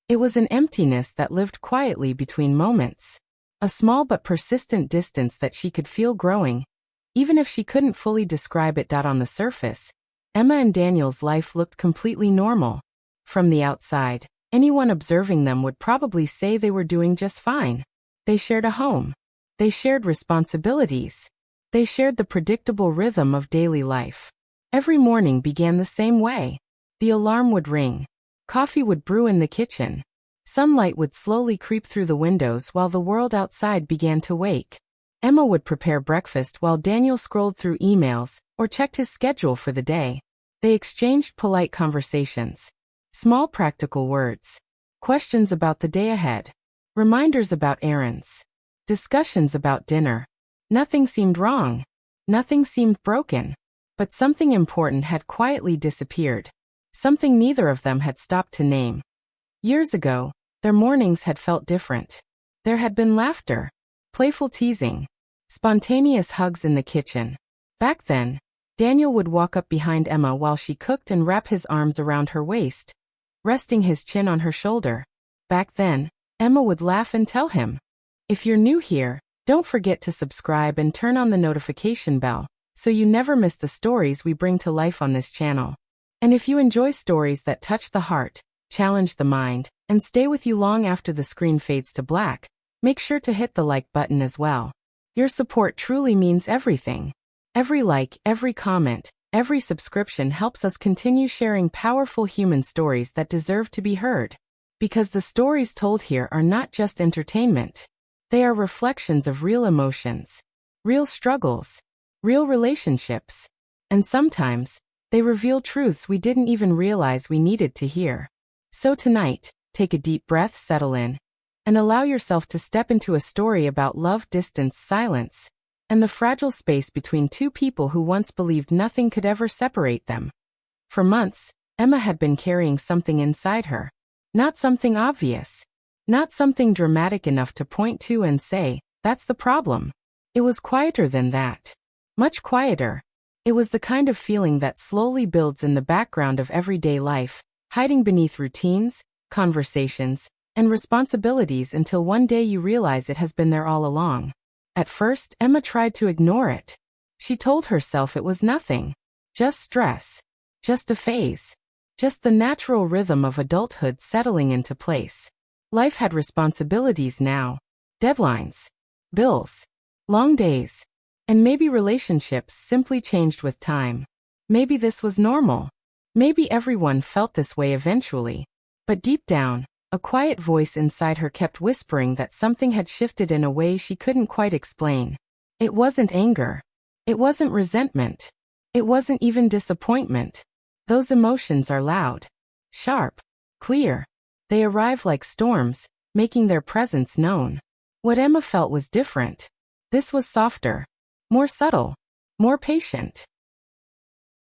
It was an emptiness that lived quietly between moments. A small but persistent distance that she could feel growing, even if she couldn't fully describe it. On the surface, Emma and Daniel's life looked completely normal. From the outside, anyone observing them would probably say they were doing just fine. They shared a home. They shared responsibilities. They shared the predictable rhythm of daily life. Every morning began the same way. The alarm would ring. Coffee would brew in the kitchen. Sunlight would slowly creep through the windows while the world outside began to wake. Emma would prepare breakfast while Daniel scrolled through emails or checked his schedule for the day. They exchanged polite conversations, small practical words, questions about the day ahead, reminders about errands, discussions about dinner. Nothing seemed wrong. Nothing seemed broken. But something important had quietly disappeared. Something neither of them had stopped to name. Years ago, their mornings had felt different. There had been laughter, playful teasing, spontaneous hugs in the kitchen. Back then, Daniel would walk up behind Emma while she cooked and wrap his arms around her waist, resting his chin on her shoulder. Back then, Emma would laugh and tell him, "If you're new here, don't forget to subscribe and turn on the notification bell, so you never miss the stories we bring to life on this channel. And if you enjoy stories that touch the heart, challenge the mind, and stay with you long after the screen fades to black, make sure to hit the like button as well. Your support truly means everything. Every like, every comment, every subscription helps us continue sharing powerful human stories that deserve to be heard. Because the stories told here are not just entertainment. They are reflections of real emotions, real struggles, real relationships, and sometimes, they reveal truths we didn't even realize we needed to hear. So tonight, take a deep breath, settle in, and allow yourself to step into a story about love, distance, silence, and the fragile space between two people who once believed nothing could ever separate them. For months, Emma had been carrying something inside her. Not something obvious. Not something dramatic enough to point to and say, "That's the problem." It was quieter than that. Much quieter. It was the kind of feeling that slowly builds in the background of everyday life, hiding beneath routines, conversations, and responsibilities until one day you realize it has been there all along. At first, Emma tried to ignore it. She told herself it was nothing. Just stress. Just a phase. Just the natural rhythm of adulthood settling into place. Life had responsibilities now. Deadlines. Bills. Long days. And maybe relationships simply changed with time. Maybe this was normal. Maybe everyone felt this way eventually. But deep down, a quiet voice inside her kept whispering that something had shifted in a way she couldn't quite explain. It wasn't anger. It wasn't resentment. It wasn't even disappointment. Those emotions are loud, sharp, clear. They arrive like storms, making their presence known. What Emma felt was different. This was softer. More subtle, more patient.